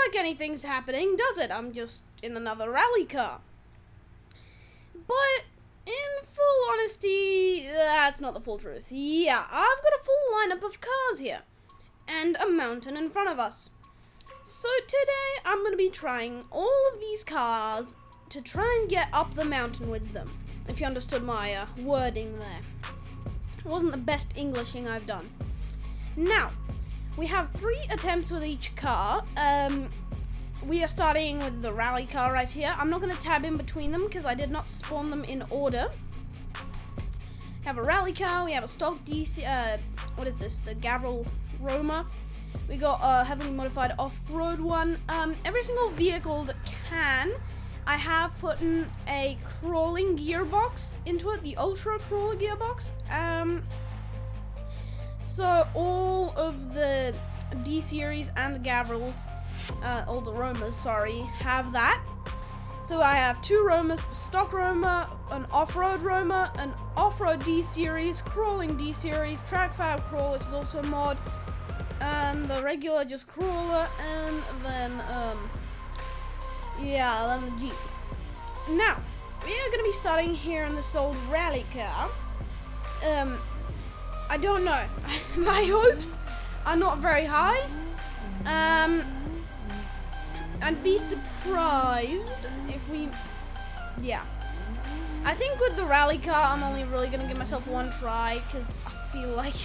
like anything's happening, does it? I'm just in another rally car. But in full honesty, that's not the full truth. Yeah, I've got a full lineup of cars here. And a mountain in front of us. So today, I'm going to be trying all of these cars to try and get up the mountain with them. If you understood my wording there. It wasn't the best Englishing I've done. Now, we have 3 attempts with each car. We are starting with the rally car right here. I'm not going to tab in between them because I did not spawn them in order. We have a rally car. We have a stock DC. What is this? The Gavril Roma. We got a heavily modified off-road one. Every single vehicle that can, I have put in a crawling gearbox into it. The ultra crawler gearbox. So all of the D series and the Gavrils, all the Romas, sorry, have that. So I have 2 Romas, stock Roma, an off-road Roma, an off-road D series, crawling D series, track fab crawl, which is also a mod, and the regular just crawler, and then then the Jeep. Now we are going to be starting here in this old rally car. I don't know. My hopes are not very high. I'd be surprised if we... Yeah. I think with the rally car, I'm only really going to give myself 1 try, because I feel like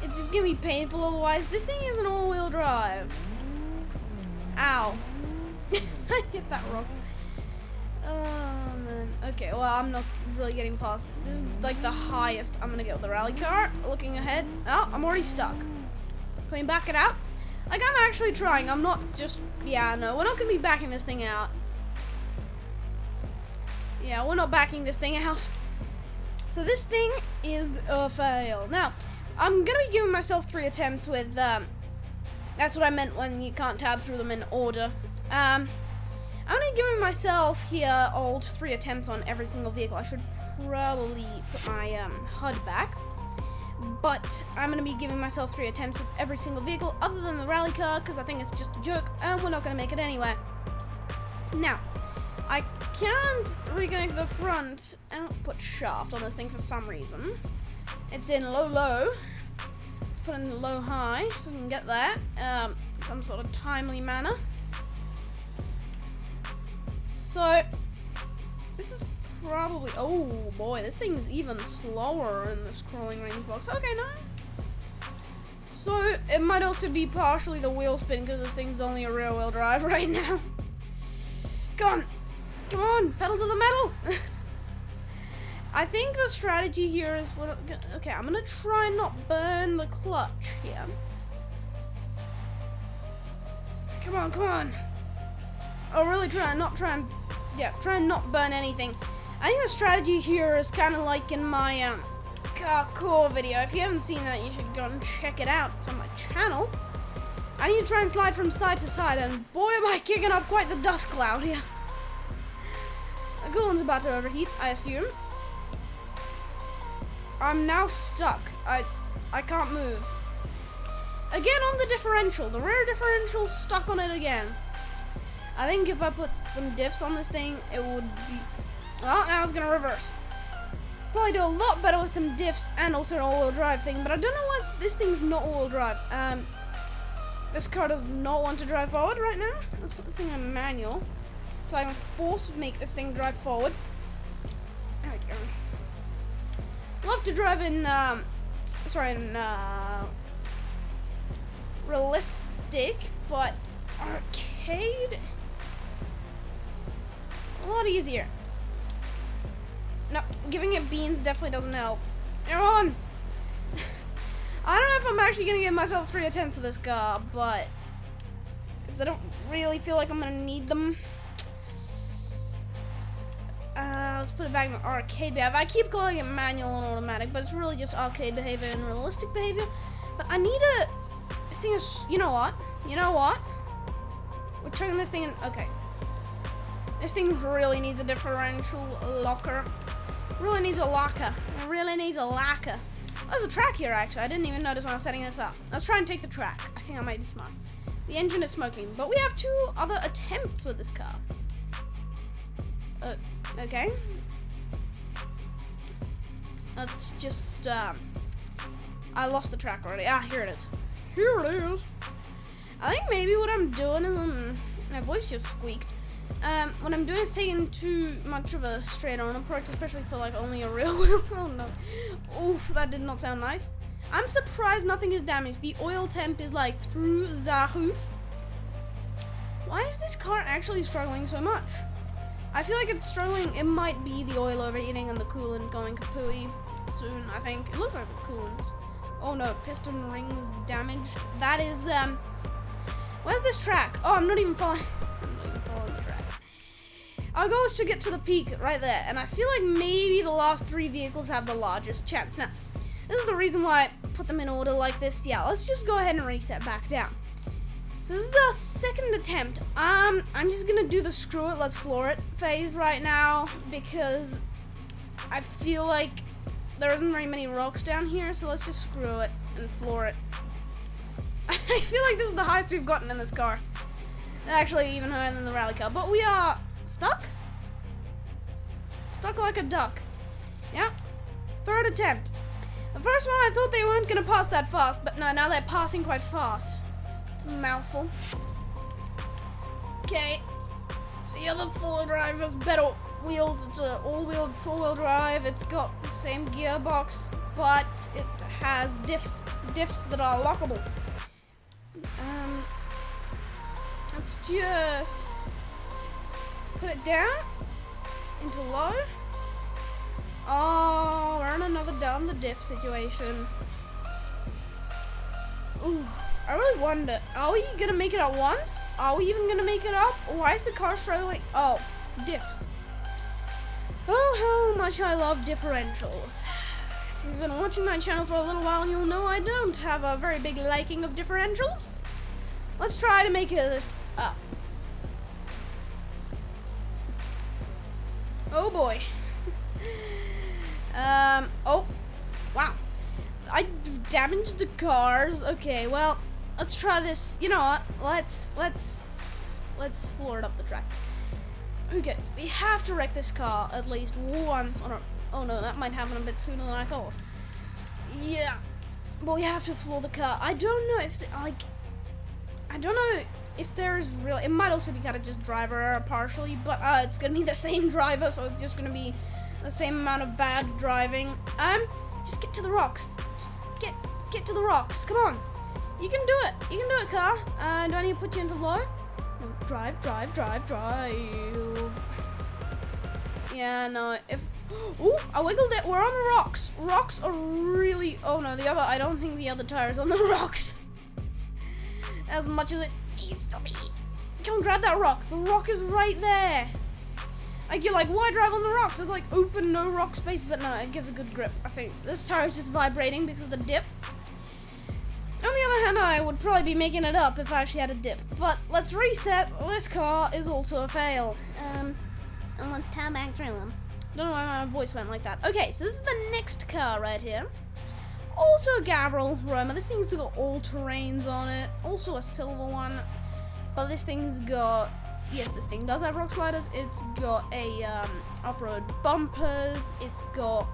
it's just going to be painful otherwise. This thing is an all-wheel drive. Ow. I hit that wrong. Oh, man. Okay, well, I'm not really getting past. This is like the highest I'm going to get with the rally car. Looking ahead. Oh, I'm already stuck. Can we back it out? Like, I'm actually trying. I'm not just... Yeah, no, we're not going to be backing this thing out. Yeah, we're not backing this thing out. So this thing is a fail. Now, I'm going to be giving myself 3 attempts with... that's what I meant when you can't tab through them in order. I'm only giving myself here 3 attempts on every single vehicle. I should probably put my HUD back. But I'm going to be giving myself 3 attempts with every single vehicle other than the rally car because I think it's just a joke and we're not going to make it anyway. Now, I can't reconnect the front output shaft on this thing for some reason. It's in low. Let's put it in low high so we can get that some sort of timely manner. So, this is probably... Oh boy, this thing's even slower in this crawling range box. Okay, no. So, it might also be partially the wheel spin because this thing's only a rear wheel drive right now. Come on, pedal to the metal. I think the strategy here is... Okay, I'm going to try and not burn the clutch here. Come on. I'll really try and not burn anything. I think the strategy here is kind of like in my car core video. If you haven't seen that, you should go and check it out. It's on my channel. I need to try and slide from side to side, and boy am I kicking up quite the dust cloud here. The coolant about to overheat, I assume. I'm now stuck. I can't move. Again on the differential. The rear differential's stuck on it again. I think if I put some diffs on this thing, it would be... Well, now it's going to reverse. Probably do a lot better with some diffs and also an all-wheel drive thing, but I don't know why this thing's not all-wheel drive. This car does not want to drive forward right now. Let's put this thing in manual, so I can force make this thing drive forward. There we go. Love to drive in, realistic, but arcade... a lot easier. No, giving it beans definitely doesn't help. Come on! I don't know if I'm actually going to give myself 3 attempts with this car, but... because I don't really feel like I'm going to need them. Let's put it back in arcade behavior. I keep calling it manual and automatic, but it's really just arcade behavior and realistic behavior. But I need a... this thing is... You know what? We're chugging this thing in... Okay. This thing really needs a differential locker. Really needs a locker. It really needs a locker. Oh, there's a track here, actually. I didn't even notice when I was setting this up. Let's try and take the track. I think I might be smart. The engine is smoking, but we have 2 other attempts with this car. Okay. Let's just, I lost the track already. Ah, here it is. Here it is. I think maybe what I'm doing is, my voice just squeaked. What I'm doing is taking too much of a straight-on approach, especially for like only a rear wheel. Oh no. Oof, that did not sound nice. I'm surprised nothing is damaged. The oil temp is like through the roof. Why is this car actually struggling so much? I feel like it's struggling. It might be the oil overheating and the coolant going kapooey soon, I think. It looks like the coolant's. Oh no, piston rings damaged. That is, where's this track? Oh, I'm not even following. I'm not even following the track. Our goal is to get to the peak right there, and I feel like maybe the last 3 vehicles have the largest chance. Now, this is the reason why I put them in order like this. Yeah, let's just go ahead and reset back down. So this is our 2nd attempt. I'm just gonna do the screw it, let's floor it phase right now because I feel like there isn't very many rocks down here, so let's just screw it and floor it. I feel like this is the highest we've gotten in this car. Actually, even higher than the rally car, but we are stuck? Stuck like a duck. Yep. 3rd attempt. The first one I thought they weren't gonna pass that fast, but no, now they're passing quite fast. It's a mouthful. Okay. The other 4-wheel drive has better wheels. It's an all-wheel 4-wheel drive. It's got the same gearbox, but it has diffs that are lockable. Let's just put it down into low. Oh, we're in another down the diff situation. Ooh, I really wonder, are we gonna make it at once? Are we even gonna make it up? Why is the car struggling? Oh, diffs. Oh, how much I love differentials. If you've been watching my channel for a little while, you'll know I don't have a very big liking of differentials. Let's try to make this up. Oh boy. Oh, wow. I damaged the cars. Okay, well, let's try this. You know what? Let's floor it up the track. Okay, we have to wreck this car at least once on our, oh no, that might happen a bit sooner than I thought. Yeah, but we have to floor the car. I don't know if, I don't know if there's real, it might also be kind of just driver error partially, but it's gonna be the same driver, so it's just gonna be the same amount of bad driving. Just get to the rocks. Just get to the rocks. Come on. You can do it. You can do it, car. Do I need to put you into low? No, drive. Yeah, no, if, ooh, I wiggled it. We're on the rocks. Rocks are really, oh no, I don't think the other tire's on the rocks. As much as it needs to be. Come on, grab that rock. The rock is right there. Like, you're like, why drive on the rocks? It's like open, no rock space, but no, it gives a good grip, I think. This tire is just vibrating because of the dip. On the other hand, I would probably be making it up if I actually had a dip. But let's reset. This car is also a fail. And let's tie back through them. Don't know why my voice went like that. Okay, so this is the next car right here. Also a Gavril Roma. This thing's got all terrains on it. Also a silver one. But this thing's got, yes, this thing does have rock sliders. It's got a off-road bumpers. It's got,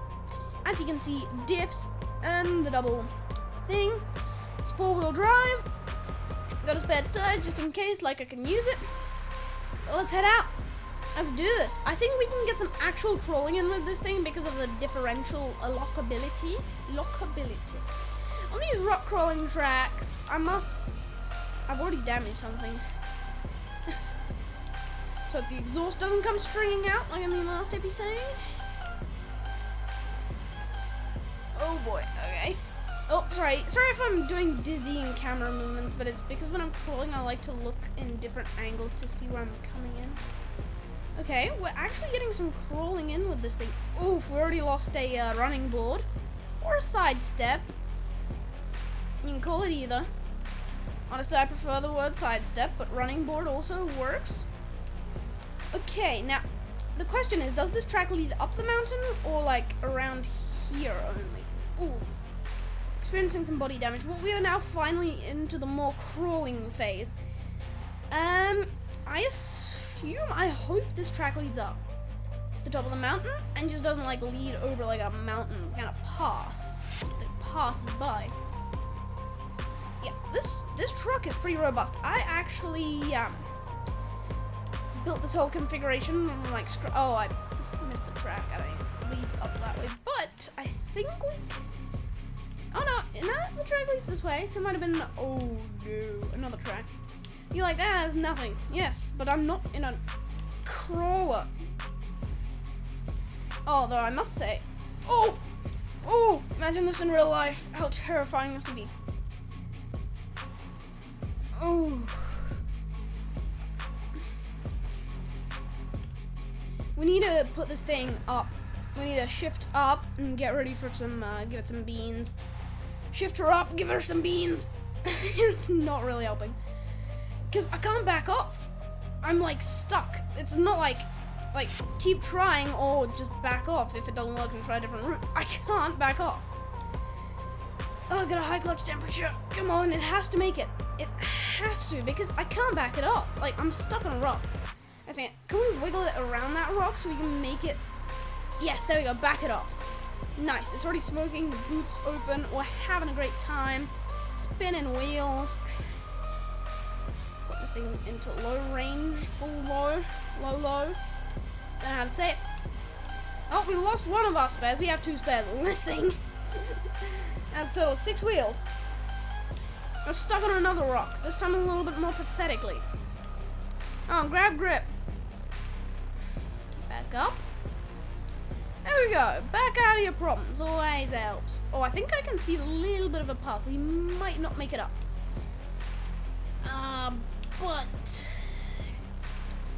as you can see, diffs and the double thing. It's 4-wheel drive. Got a spare tire just in case, like I can use it. So let's head out. Let's do this. I think we can get some actual crawling in with this thing because of the differential lockability. On these rock crawling tracks, I've already damaged something. So if the exhaust doesn't come stringing out like in the last episode. Oh boy, okay. Oh, sorry if I'm doing dizzying camera movements, but it's because when I'm crawling I like to look in different angles to see where I'm coming in. Okay, we're actually getting some crawling in with this thing. Oof, we already lost a running board. Or a side step. You can call it either. Honestly, I prefer the word sidestep, but running board also works. Okay, now, the question is, does this track lead up the mountain or like around here only? Oof. Experiencing some body damage. Well, we are now finally into the more crawling phase. I hope this track leads up to the top of the mountain and just doesn't like lead over like a mountain kind of pass. Just it passes by. Yeah, this truck is pretty robust. I actually built this whole configuration and like I missed the track. I think it leads up that way, but I think we. Oh no, the track leads this way. There might have been oh no, another track. You're like, there's nothing. Yes, but I'm not in a crawler. Although I must say, oh, imagine this in real life. How terrifying this would be. Oh. We need to put this thing up. We need to shift up and get ready for some, give it some beans. Shift her up, give her some beans. It's not really helping. Because I can't back off. I'm like stuck. It's not like keep trying or just back off if it doesn't work and try a different route. I can't back off. Oh, I got a high clutch temperature. Come on, it has to make it. It has to, because I can't back it up. Like, I'm stuck on a rock. I say, can we wiggle it around that rock so we can make it? Yes, there we go, back it up. Nice, it's already smoking, the boot's open, we're having a great time. Spinning wheels. Put this thing into low range, full low. Don't know how to say it. Oh, we lost one of our spares. We have 2 spares on this thing. That's a total of 6 wheels. We're stuck on another rock. This time a little bit more pathetically. Oh, grab grip. Back up. There we go. Back out of your problems. Always helps. Oh, I think I can see a little bit of a path. We might not make it up. But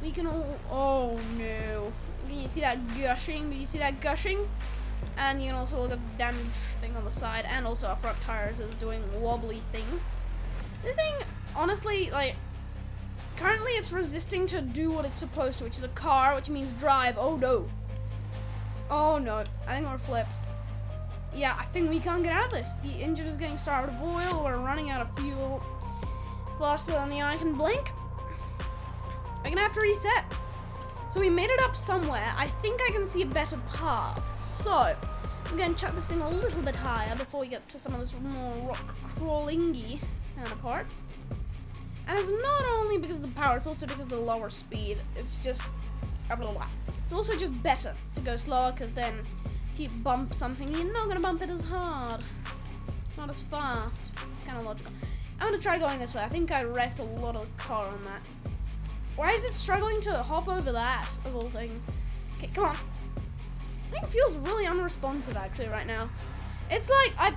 we can all. Oh no! Can you see that gushing? Do you see that gushing? And you can also look at the damage thing on the side, and also our front tires is doing a wobbly thing. This thing, honestly, like, currently it's resisting to do what it's supposed to, which is a car, which means drive. Oh no! Oh no! I think we're flipped. Yeah, I think we can't get out of this. The engine is getting starved of oil. We're running out of fuel faster than the eye can blink. I'm gonna have to reset. So we made it up somewhere. I think I can see a better path. So I'm gonna chuck this thing a little bit higher before we get to some of this more rock crawlingy kind of parts. And it's not only because of the power, it's also because of the lower speed. It's just blah, blah, blah. It's also just better to go slower, because then if you bump something, you're not gonna bump it as hard, not as fast. It's kind of logical. I'm gonna try going this way. I think I wrecked a lot of the car on that. Why is it struggling to hop over that, of all things? Okay, come on. I think it feels really unresponsive, actually, right now. It's like, I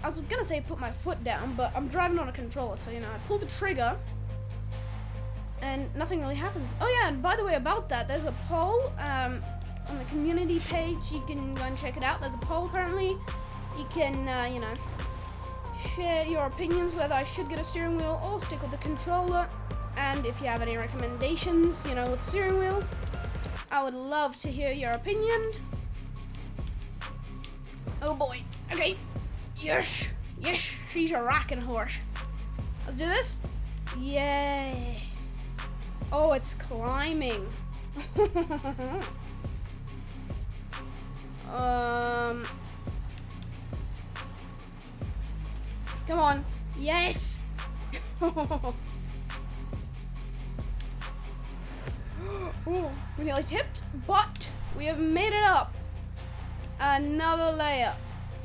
was gonna say put my foot down, but I'm driving on a controller, so, you know, I pull the trigger, and nothing really happens. Oh yeah, and by the way, about that, there's a poll, on the community page. You can go and check it out. There's a poll currently. You can, you know, share your opinions whether I should get a steering wheel or stick with the controller. And if you have any recommendations, you know, with steering wheels, I would love to hear your opinion. Oh boy. Okay. Yes. Yes, she's a rocking horse. Let's do this. Yes. Oh, it's climbing. Come on. Yes. Ooh, we nearly tipped, but we have made it up. Another layer.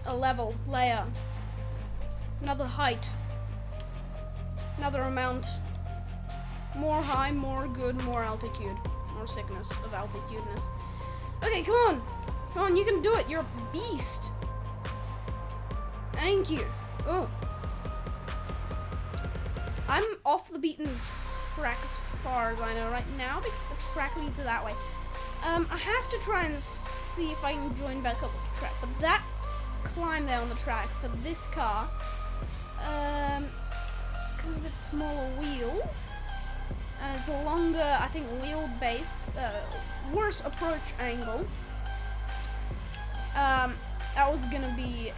A level layer. Another height. Another amount. More high, more good, more altitude. More sickness of altitudeness. Okay, come on. Come on, you can do it. You're a beast. Thank you. Oh. I'm off the beaten track as far as I know right now, because the track leads that way. I have to try and see if I can join back up with the track, but that climb there on the track for this car, because of its smaller wheels, and it's a longer, I think, wheelbase, worse approach angle, that was gonna be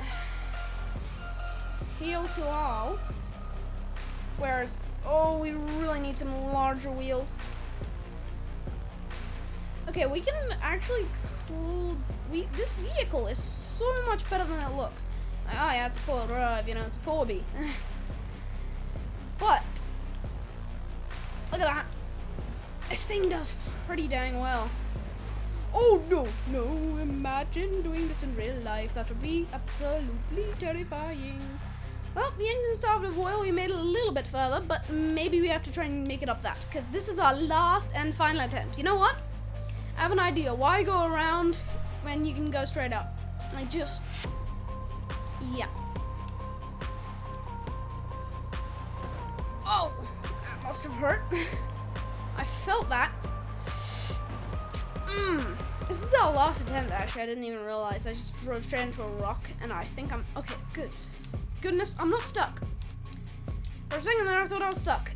heel to all, whereas Oh, we really need some larger wheels. Okay, we can actually cool. This vehicle is so much better than it looks. Like, oh yeah, it's a four-wheel drive, you know, it's a 4B. But look at that. This thing does pretty dang well. Oh no, no, imagine doing this in real life. That would be absolutely terrifying. Well, the engine started with oil. We made it a little bit further, but maybe we have to try and make it up that, because this is our last and final attempt. You know what? I have an idea. Why go around when you can go straight up? Like, just... yeah. Oh, that must have hurt. I felt that. This is our last attempt, actually. I didn't even realize. I just drove straight into a rock, and I think I'm... okay, good. Goodness, I'm not stuck. For a second there, I thought I was stuck.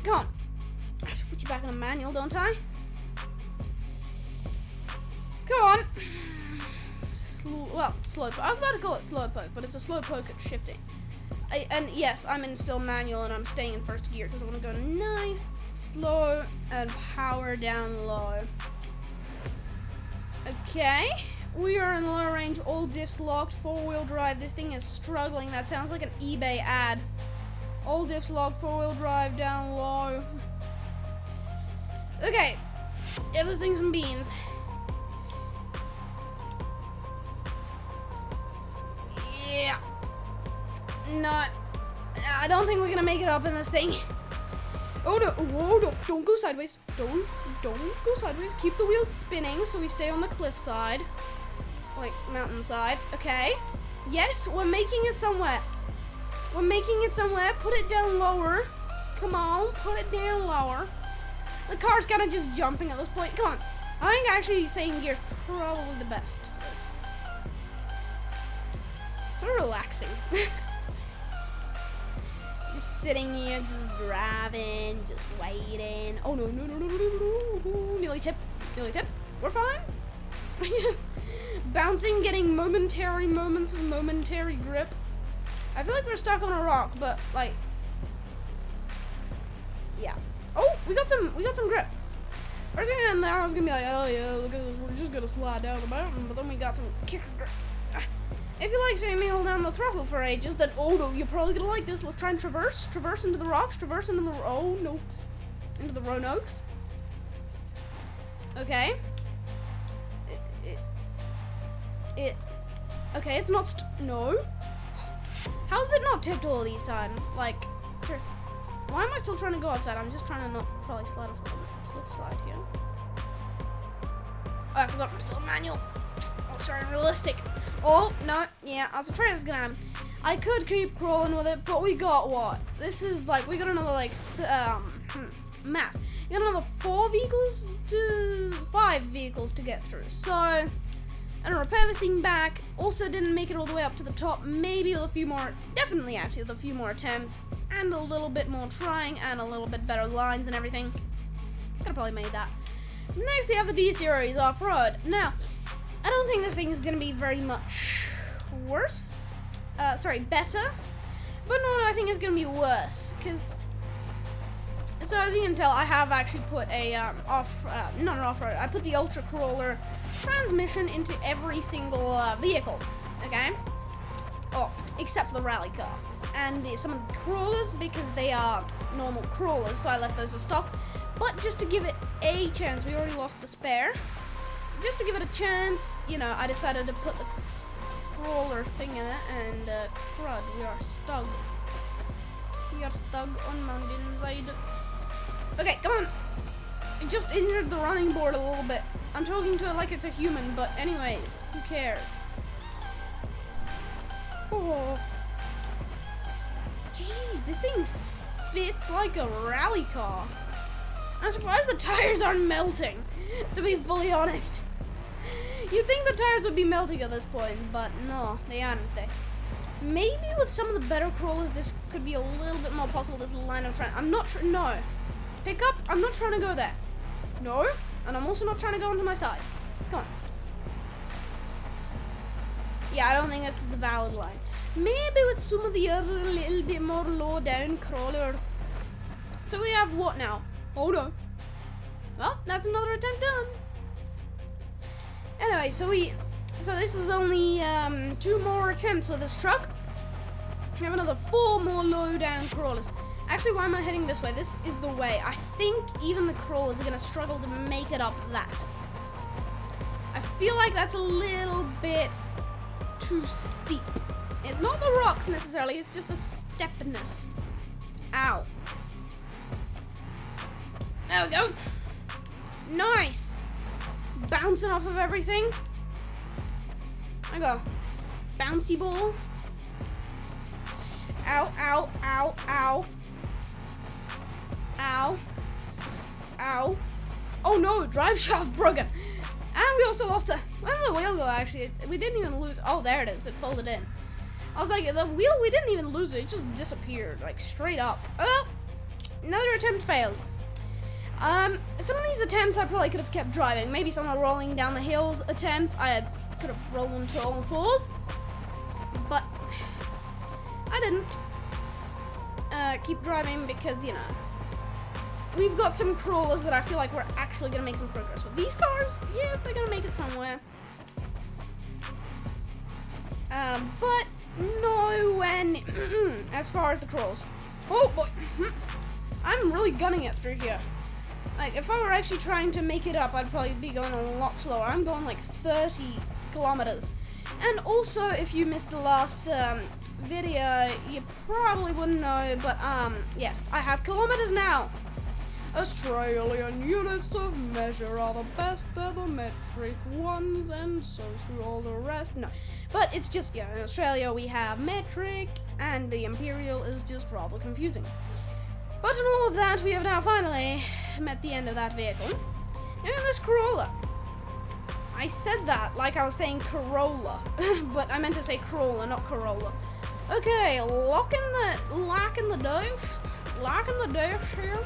Come on. I have to put you back in a manual, don't I? Come on. Slow poke. I was about to call it slow poke, but it's a slow poke at shifting. And yes, I'm in still manual, and I'm staying in first gear because I want to go nice, slow, and power down low. Okay. We are in low range, all diffs locked, 4-wheel drive. This thing is struggling. That sounds like an eBay ad. All diffs locked, 4-wheel drive, down low. Okay. Give this thing some beans. Yeah. Not. I don't think we're gonna make it up in this thing. Oh no, whoa, no, don't go sideways. Don't go sideways. Keep the wheels spinning so we stay on the cliff side. Like, mountainside. Okay. Yes, we're making it somewhere. We're making it somewhere. Put it down lower. Come on, put it down lower. The car's kind of just jumping at this point. Come on. I think actually staying gear is probably the best for this. So relaxing. Just sitting here, just driving, just waiting. Oh no, no, no, no, no, no, no. Nearly tip. Nearly tip. We're fine. Bouncing, getting momentary moments of momentary grip. I feel like we're stuck on a rock, but like, yeah. Oh, we got some grip. First thing in there, I was gonna be like, oh yeah, look at this, we're just gonna slide down the mountain, but then we got some kicker grip. If you like seeing me hold down the throttle for ages, then oh no, you're probably gonna like this. Let's try and traverse into the rocks, traverse into the into the Roanoaks. Okay. Okay, it's not no. How is it not tipped all these times? Like, why am I still trying to go up that? I'm just trying to not probably slide off the cliff here. Oh, I forgot I'm still manual. Oh, sorry, I'm realistic. Oh, no, yeah, I was afraid it was gonna happen. I could keep crawling with it, but we got what? This is like, we got another like, math. We got another 5 vehicles to get through. So, and repair this thing back. Also didn't make it all the way up to the top. Maybe with a few more, definitely actually with a few more attempts and a little bit more trying and a little bit better lines and everything. Could have probably made that. Next we have the D-Series off-road. Now, I don't think this thing is going to be very much worse. Better. But no, I think it's going to be worse. Because, so as you can tell, I have actually put a, not an off-road, I put the Ultra Crawler transmission into every single vehicle, okay? Oh, except for the rally car. And some of the crawlers, because they are normal crawlers, so I left those to stock. But just to give it a chance, we already lost the spare. Just to give it a chance, you know, I decided to put the crawler thing in it, and crud, we are stuck. We are stuck on mountainside. Okay, come on. I just injured the running board a little bit. I'm talking to it like it's a human, but anyways, who cares? Oh. Jeez, this thing spits like a rally car. I'm surprised the tires aren't melting, to be fully honest. You'd think the tires would be melting at this point, but no, they aren't. Maybe with some of the better crawlers, this could be a little bit more possible, this line of track. I'm not no. Pick up, I'm not trying to go there. No, and I'm also not trying to go onto my side. Come on. Yeah, I don't think this is a valid line. Maybe with some of the other little bit more low down crawlers. So we have what now? Oh no. Well, that's another attempt done. Anyway, so this is only 2 more attempts with this truck. We have another 4 more low down crawlers. Actually, why am I heading this way? This is the way. I think even the crawlers are gonna struggle to make it up that. I feel like that's a little bit too steep. It's not the rocks necessarily, it's just the steepness. Ow. There we go. Nice. Bouncing off of everything. I got a bouncy ball. Ow, ow, ow, ow. Ow. Ow. Oh no, drive shaft broken. And we also lost where did the wheel go actually? We didn't even lose. Oh, there it is. It folded in. I was like, the wheel, we didn't even lose it. It just disappeared, like straight up. Oh, another attempt failed. Some of these attempts I probably could have kept driving. Maybe some of the rolling down the hill attempts I could have rolled into all fours. But I didn't. Keep driving because, you know, we've got some crawlers that I feel like we're actually going to make some progress with. These cars, yes, they're going to make it somewhere. But nowhere as far as the crawls. Oh boy, I'm really gunning it through here. Like, if I were actually trying to make it up, I'd probably be going a lot slower. I'm going like 30 kilometers. And also, if you missed the last video, you probably wouldn't know, but yes, I have kilometers now. Australian units of measure are the best, they're the metric ones, and so screw all the rest. No, but it's just, yeah, in Australia we have metric, and the imperial is just rather confusing. But in all of that, we have now finally met the end of that vehicle. Now this Corolla. I said that like I was saying Corolla, but I meant to say Corolla, not Corolla. Okay, locking the dose here.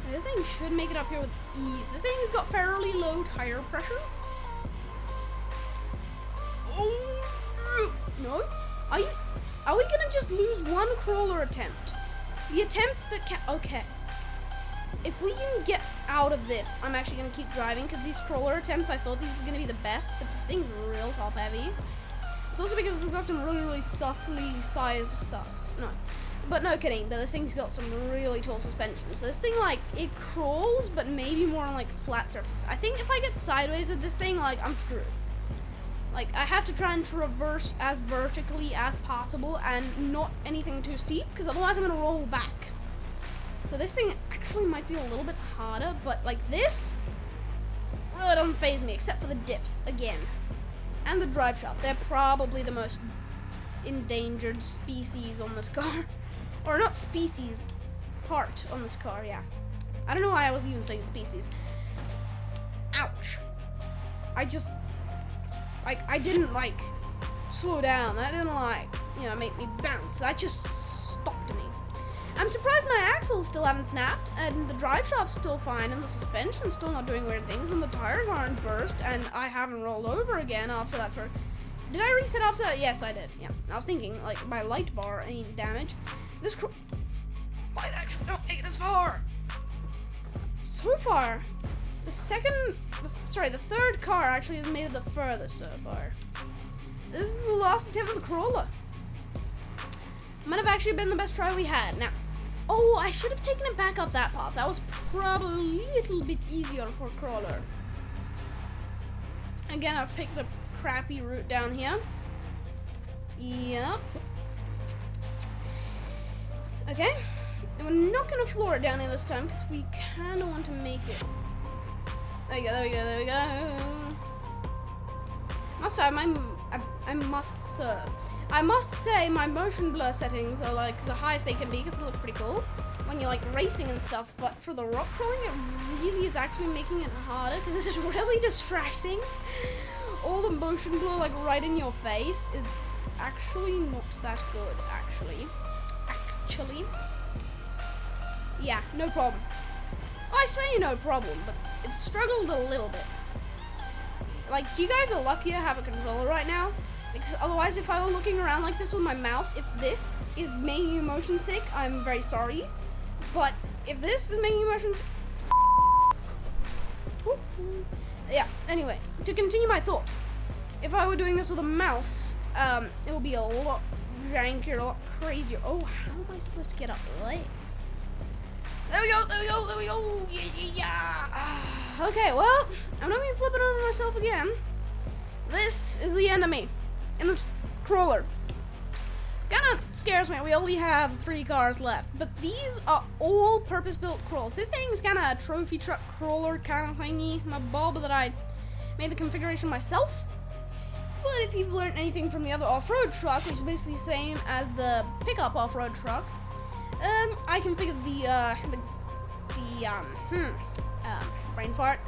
This thing should make it up here with ease. This thing's got fairly low tire pressure. Oh no! Are we gonna just lose one crawler attempt? The attempts that okay. If we can get out of this, I'm actually gonna keep driving because these crawler attempts, I thought these were gonna be the best, but this thing's real top heavy. It's also because it's got some really sussly sized sus. No. But no kidding, but this thing's got some really tall suspension. So this thing, like, it crawls, but maybe more on, like, flat surface. I think if I get sideways with this thing, like, I'm screwed. Like, I have to try and traverse as vertically as possible and not anything too steep, because otherwise I'm going to roll back. So this thing actually might be a little bit harder, but, like, this really doesn't faze me, except for the diffs, again. And the drive shaft. They're probably the most endangered species on this car. Or not species, part on this car, yeah. I don't know why I was even saying species. Ouch. I just, like, I didn't, like, slow down. That didn't, like, you know, make me bounce. That just stopped me. I'm surprised my axles still haven't snapped, and the drive shaft's still fine, and the suspension's still not doing weird things, and the tires aren't burst, and I haven't rolled over again after that for... Did I reset after that? Yes, I did. Yeah, I was thinking, like, my light bar ain't damaged. This might actually not make it as far. So far, the third car actually has made it the furthest so far. This is the last attempt of the Corolla. Might have actually been the best try we had. Now, oh, I should have taken it back up that path. That was probably a little bit easier for a crawler. Again, I've picked the crappy route down here. Yep. Okay. And we're not gonna floor it down here this time because we kind of want to make it. There we go. There we go. There we go. I must say my motion blur settings are like the highest they can be because it looks pretty cool when you're like racing and stuff. But for the rock crawling, it really is actually making it harder because this is really distracting. All the motion blur like right in your face. It's actually not that good. Actually, yeah, no problem. I say no problem, but it struggled a little bit. Like, you guys are lucky to have a controller right now, Because otherwise, if I were looking around like this with my mouse, if this is making you motion sick, I'm very sorry. But if this is making you motion sick... Yeah, anyway, to continue my thought. If I were doing this with a mouse, it would be a lot jankier, a lot crazier. Oh, how am I supposed to get up this? There we go, there we go, there we go. Yeah. Okay, well, I'm not going to flip it over myself again. This is the enemy in this crawler. Kinda scares me. We only have 3 cars left, but these are all purpose-built crawls. This thing's kind of a trophy truck crawler kind of thingy, my bulb that I made the configuration myself. But if you've learned anything from the other off-road truck, which is basically the same as the pickup off-road truck, I configured brain fart.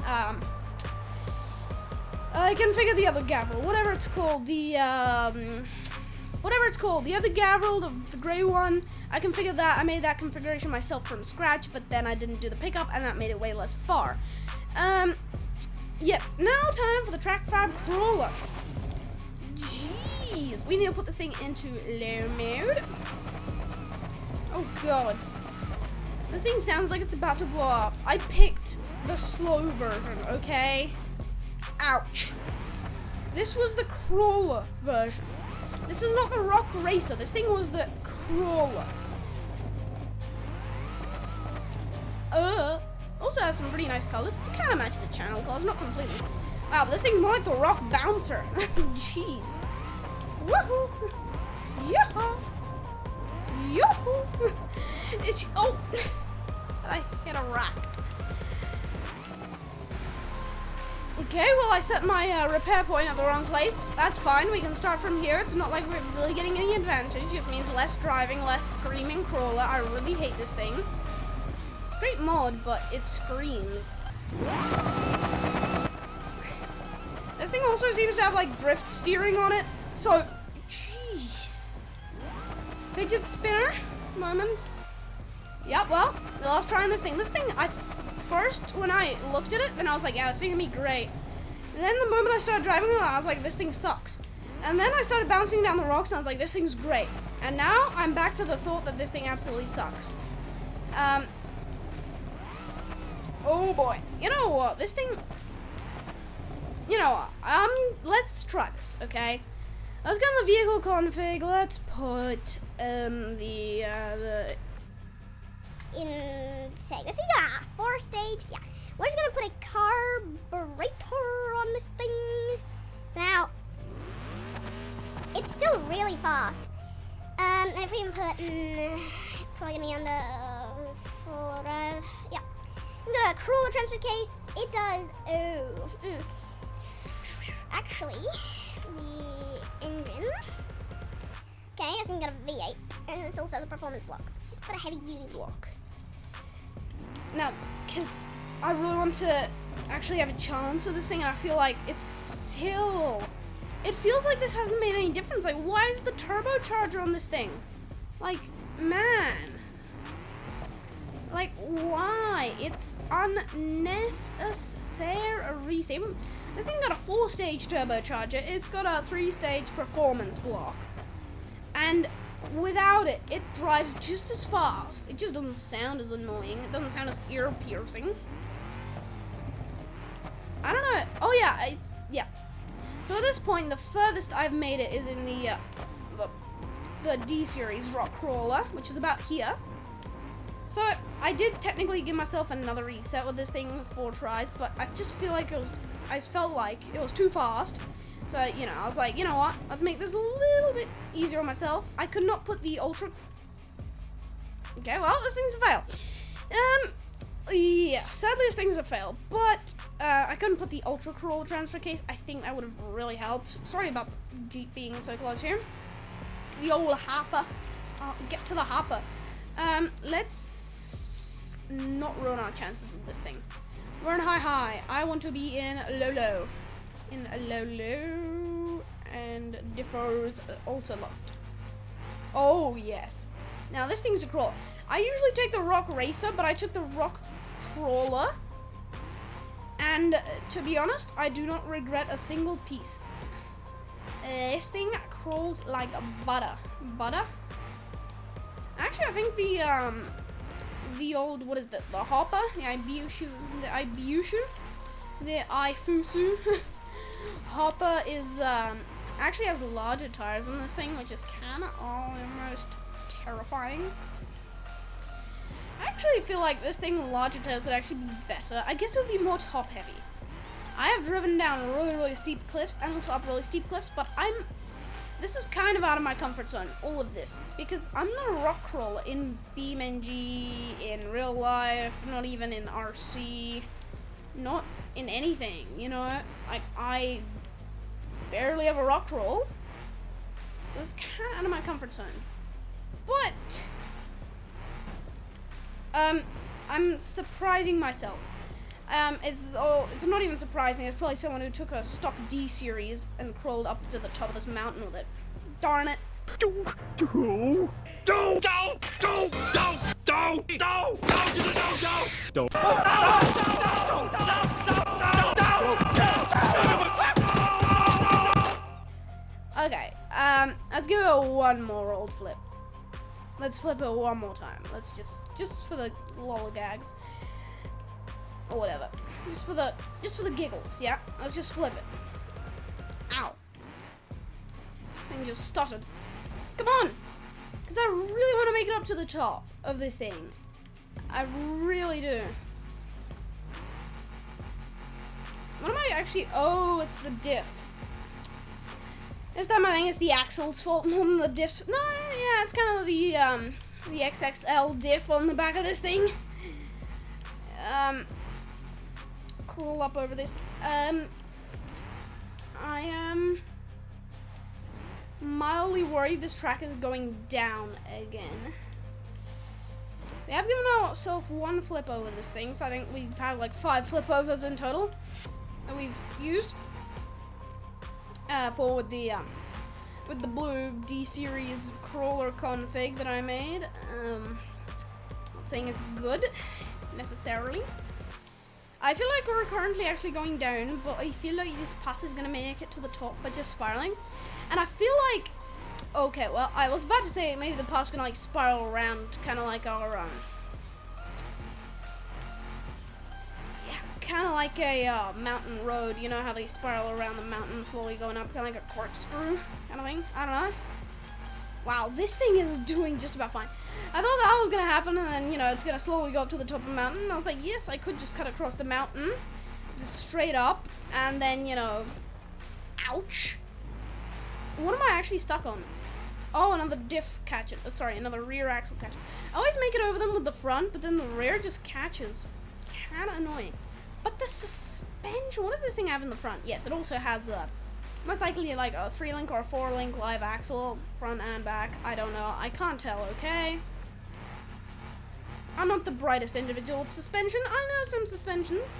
I configured the other gavel, whatever it's called, the other gavel, the gray one. I configured that. I made that configuration myself from scratch, but then I didn't do the pickup, and that made it way less far. Yes, now time for the track fab crawler. Jeez, we need to put this thing into low mode. Oh god. This thing sounds like it's about to blow up. I picked the slow version, okay? Ouch. This was the crawler version. This is not the rock racer. This thing was the crawler. Also has some pretty nice colors. They kind of match the channel colors, not completely. Wow, but this thing's more like the rock bouncer. Jeez. Woohoo! Yoo-hoo! Yoo-hoo! It's, oh! I hit a rock. Okay, well I set my repair point at the wrong place. That's fine, we can start from here. It's not like we're really getting any advantage. It just means less driving, less screaming crawler. I really hate this thing. It's a great mod, but it screams. This thing also seems to have like drift steering on it. So, jeez. Fidget spinner moment. Yep, well, let's try on this thing. This thing, first, when I looked at it, then I was like, yeah, this thing can be great. And then the moment I started driving it, I was like, this thing sucks. And then I started bouncing down the rocks, and I was like, this thing's great. And now I'm back to the thought that this thing absolutely sucks. Oh boy. You know what? This thing... You know what? Let's try this, okay? Let's go in the vehicle config. Let's put, intake. Let's see that 4-stage. Yeah, we're just gonna put a carburetor on this thing. So now it's still really fast. And if we can put probably gonna be under 4. Yeah, we've got a crawler transfer case. It does. Actually, the engine. Okay, I think we got a V8, and it's also a performance block. Let's just put a heavy duty block. Now, because I really want to actually have a chance with this thing, and I feel like it's still... It feels like this hasn't made any difference. Like, why is the turbocharger on this thing? Like, man. Like, why? It's unnecessary. This thing got a 4-stage turbocharger. It's got a 3-stage performance block. And without it, it drives just as fast. It just doesn't sound as annoying. It doesn't sound as ear-piercing. I don't know. Oh, yeah. Yeah. So at this point, the furthest I've made it is in the D-series rock crawler, which is about here. So I did technically give myself another reset with this thing 4 tries, but I just feel like I felt like it was too fast. So, you know, I was like, you know what? Let's make this a little bit easier on myself. I could not put the ultra... Okay, well, this thing's a fail. Yeah, sadly this thing's a fail. But, I couldn't put the ultra crawler transfer case. I think that would have really helped. Sorry about the Jeep being so close here. The old hopper. Get to the hopper. Let's not ruin our chances with this thing. We're in high. I want to be in low. In a low and differs ultra locked. Oh yes. Now this thing's a crawler. I usually take the rock racer, but I took the rock crawler. And to be honest, I do not regret a single piece. This thing crawls like butter. Butter? Actually, I think the old, what is that? The hopper? The Ifusu hopper is actually has larger tires than this thing, which is kind of almost terrifying. I actually feel like this thing with larger tires would actually be better. I guess it would be more top heavy. I have driven down really steep cliffs and also up really steep cliffs, but this is kind of out of my comfort zone, all of this, because I'm not a rock crawler in BeamNG, in real life, not even in RC, not in anything, you know, like I barely ever rock crawl, so it's kind of out of my comfort zone, but I'm surprising myself. It's not even surprising. It's probably someone who took a stock D series and crawled up to the top of this mountain with it. Darn it. Okay, let's give it one more old flip. Let's flip it one more time. Let's just for the lollygags. Or whatever. Just for the giggles, yeah? Let's just flip it. Ow. Thing just stuttered. Come on! Because I really want to make it up to the top of this thing. I really do. What am I actually... Oh, it's the diff. This time I think it's the axle's fault more than the diff's. No, yeah, it's kind of the XXL diff on the back of this thing. Crawl up over this. I am mildly worried this track is going down again. We have given ourselves one flip over this thing, so I think we've had like 5 flip overs in total that we've used with the blue D series crawler config that I made. Not saying it's good necessarily. I feel like we're currently actually going down, but I feel like this path is gonna make it to the top by just spiraling. And I feel like, okay, well, I was about to say maybe the path's gonna like spiral around, kind of like our, yeah, kind of like a mountain road. You know how they spiral around the mountain, slowly going up, kind of like a corkscrew kind of thing. I don't know. Wow, this thing is doing just about fine. I thought that was gonna happen, and then, you know, it's gonna slowly go up to the top of the mountain. And I was like, yes, I could just cut across the mountain, just straight up, and then, you know, ouch. What am I actually stuck on? Oh, another diff catch it. Sorry, another rear axle catch it. I always make it over them with the front, but then the rear just catches. Kinda annoying. But the suspension, what does this thing have in the front? Yes, it also has most likely like a 3-link or a 4-link live axle, front and back. I don't know. I can't tell, okay? I'm not the brightest individual with suspension. I know some suspensions.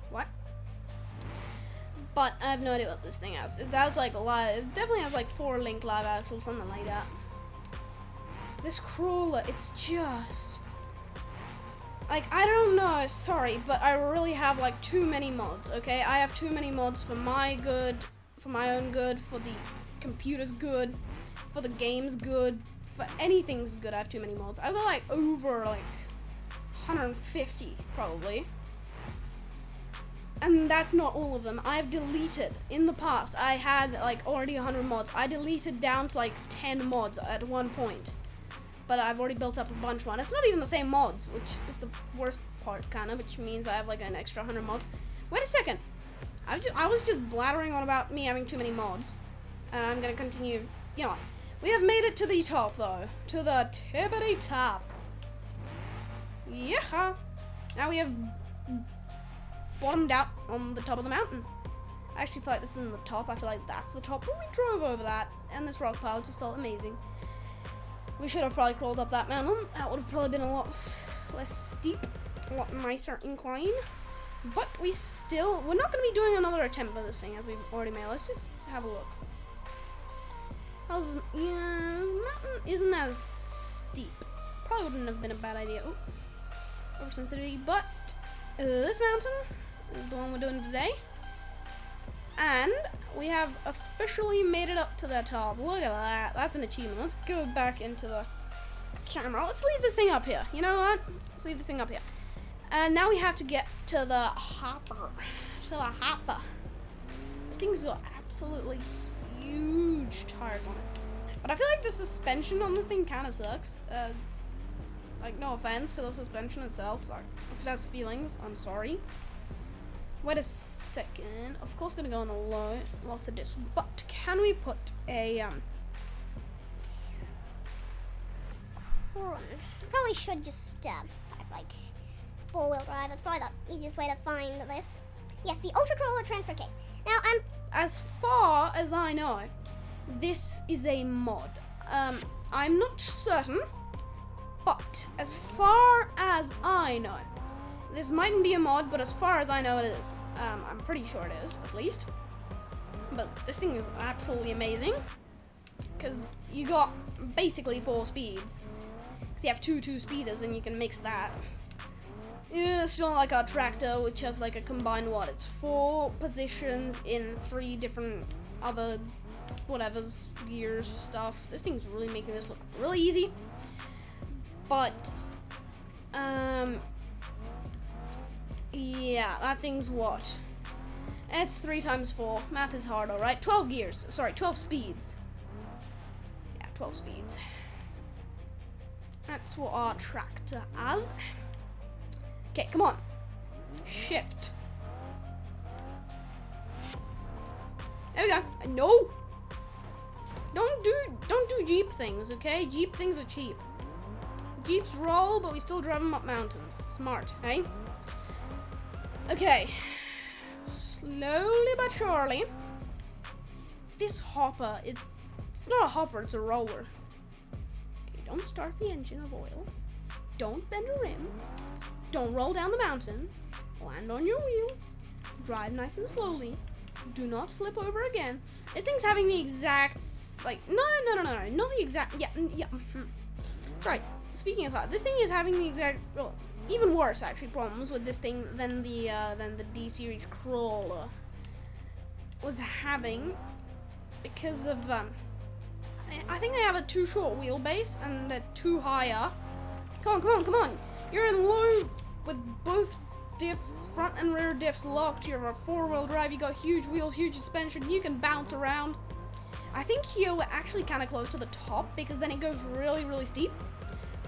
What? But I have no idea what this thing has. It has like it definitely has like 4-link live axle, something like that. This crawler, it's just like, I don't know, sorry, but I really have like too many mods, okay? I have too many mods for my good, for my own good, for the computer's good, for the game's good, for anything's good. I have too many mods. I've got like over like 150 probably. And that's not all of them. I've deleted in the past. I had like already 100 mods. I deleted down to like 10 mods at one point. But I've already built up a bunch more. And it's not even the same mods, which is the worst part, kind of, which means I have like an extra 100 mods. Wait a second. I was just blathering on about me having too many mods. And I'm gonna continue. You know, we have made it to the top, though. To the tippity top. Yeah. Now we have bottomed out on the top of the mountain. I actually feel like this isn't the top. I feel like that's the top. But we drove over that, and this rock pile just felt amazing. We should have probably crawled up that mountain. That would have probably been a lot less steep, a lot nicer incline. But we're not going to be doing another attempt at this thing, as we've already made. Let's just have a look. Yeah, the mountain isn't as steep. Probably wouldn't have been a bad idea. Ooh, oversensitivity. But this mountain is the one we're doing today. And we have officially made it up to the top. Look at that. That's an achievement. Let's go back into the camera. Let's leave this thing up here. You know what? Let's leave this thing up here. And now we have to get to the hopper. This thing's got absolutely huge tires on it. But I feel like the suspension on this thing kind of sucks. Like, no offense to the suspension itself. Like, if it has feelings, I'm sorry. Wait a second. Of course, gonna go on the low, lock the disc. But can we put a Probably should just like 4-wheel drive. That's probably the easiest way to find this. Yes, the Ultra Crawler transfer case. Now as far as I know, this is a mod. I'm not certain, but as far as I know, this mightn't be a mod, but as far as I know, it is. I'm pretty sure it is, at least. But this thing is absolutely amazing, because you got basically 4 speeds. Because you have two speeders, and you can mix that. Yeah, it's not like our tractor, which has like a combined what? It's 4 positions in 3 different other whatever's gears stuff. This thing's really making this look really easy. But yeah, that thing's what? It's 3 times 4. Math is hard, alright. 12 gears. Sorry, 12 speeds. Yeah, 12 speeds. That's what our tractor has. Okay, come on. Shift. There we go. No. Don't do Jeep things, okay? Jeep things are cheap. Jeeps roll, but we still drive them up mountains. Smart, hey? Okay. Slowly but surely. This hopper, it's not a hopper, it's a roller. Okay, don't start the engine of oil. Don't bend a rim. Don't roll down the mountain. Land on your wheel. Drive nice and slowly. Do not flip over again. This thing's having the exact, like, no, not the exact, yeah. Right, speaking of that, this thing is having the exact, well, even worse actually, problems with this thing than the D-Series crawler was having, because of, I think they have a too short wheelbase and they're too higher. Come on. You're in low with both diffs, front and rear diffs locked. You're a 4-wheel drive. You got huge wheels, huge suspension. You can bounce around. I think here we're actually kind of close to the top because then it goes really, really steep,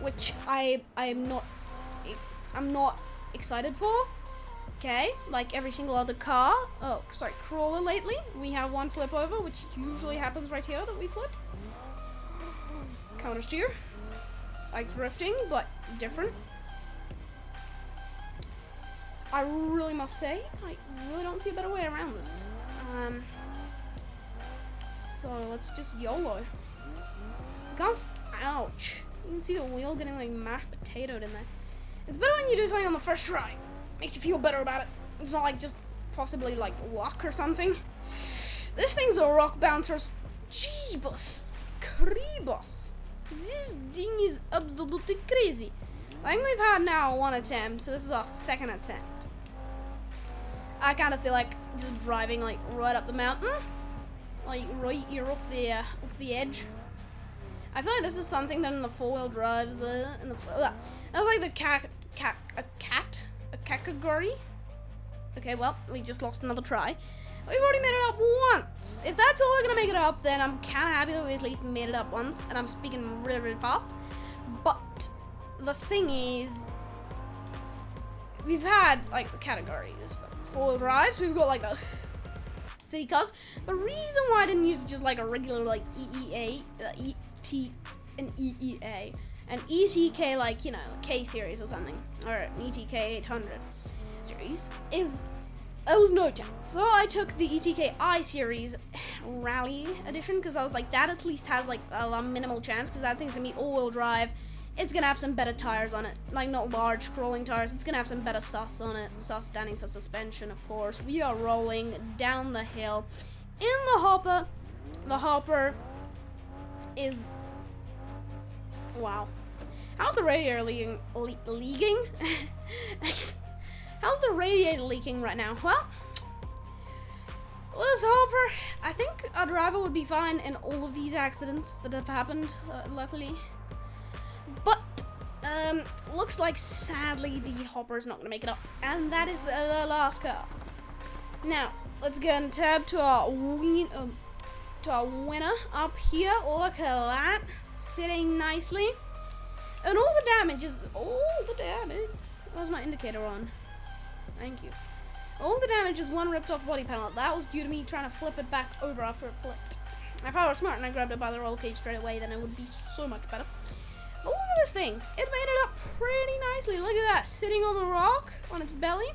which I'm not excited for. Okay, like every single other car. Oh, sorry, crawler lately. We have one flip over, which usually happens right here that we flip. Counter steer. Like drifting, but different. I really must say, I really don't see a better way around this. So let's just YOLO. Ouch. You can see the wheel getting like mashed potatoed in there. It's better when you do something on the first try. Makes you feel better about it. It's not like just possibly like luck or something. This thing's a rock bouncer. Jeebus. Creebus. This thing is absolutely crazy. I think we've had now 1 attempt, so this is our 2nd attempt. I kind of feel like just driving like right up the mountain, like right here up the edge. I feel like this is something that in the 4-wheel drives, that was like the category. Okay, well, we just lost another try. We've already made it up once. If that's all we're gonna make it up, then I'm kind of happy that we at least made it up once, and I'm speaking really, really fast. But the thing is, we've had like the categories, like 4-wheel drives. We've got like the city cars. The reason why I didn't use just like a regular like EEA, an ETK, like, you know, K series or something, or an ETK 800 series is. There was no chance. So I took the ETK I series rally edition because I was like, that at least has like a minimal chance because that thing's gonna be all-wheel drive. It's gonna have some better tires on it, like not large crawling tires. It's gonna have some better sus on it. Sus standing for suspension, of course. We are rolling down the hill in the hopper. The hopper is, wow. How's the radiator leaking? How's the radiator leaking right now? Well, Well, this hopper, I think a driver would be fine in all of these accidents that have happened, luckily. But, looks like sadly the hopper is not going to make it up. And that is the last car. Now, let's go and tab to our winner up here. Look at that, sitting nicely. And all the damage. Where's my indicator on? Thank you. All the damage is one ripped off body panel. That was due to me trying to flip it back over after it flipped. If I were smart and I grabbed it by the roll cage straight away, then it would be so much better. But look at this thing. It made it up pretty nicely. Look at that, sitting on the rock on its belly.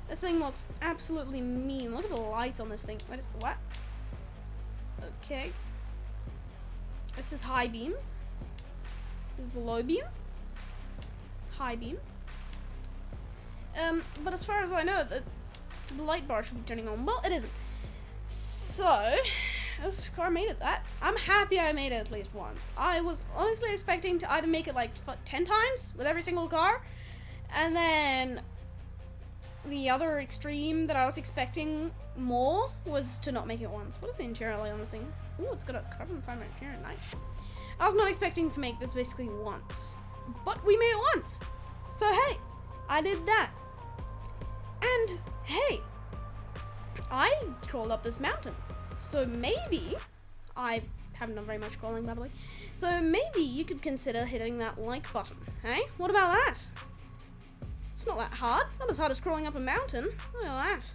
This thing looks absolutely mean. Look at the lights on this thing. What? Okay. This is high beams. This is the low beams. This is high beams. But as far as I know, the light bar should be turning on. Well, it isn't. So, this car made it that. I'm happy I made it at least once. I was honestly expecting to either make it like 10 times with every single car, and then the other extreme that I was expecting more was to not make it once. What is the interior like on this thing? Oh, it's got a carbon fiber interior. Nice. I was not expecting to make this basically once, but we made it once. So hey, I did that. And hey, I crawled up this mountain. So maybe, I haven't done very much crawling by the way, so maybe you could consider hitting that like button. Hey, what about that? It's not that hard. Not as hard as crawling up a mountain. Look at that.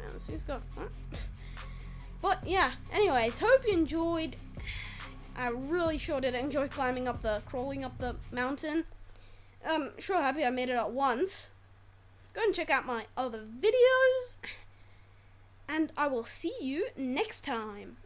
Man, this thing's got... But yeah, anyways, hope you enjoyed. I really sure did enjoy crawling up the mountain. Sure happy I made it up once. Go and check out my other videos. And I will see you next time.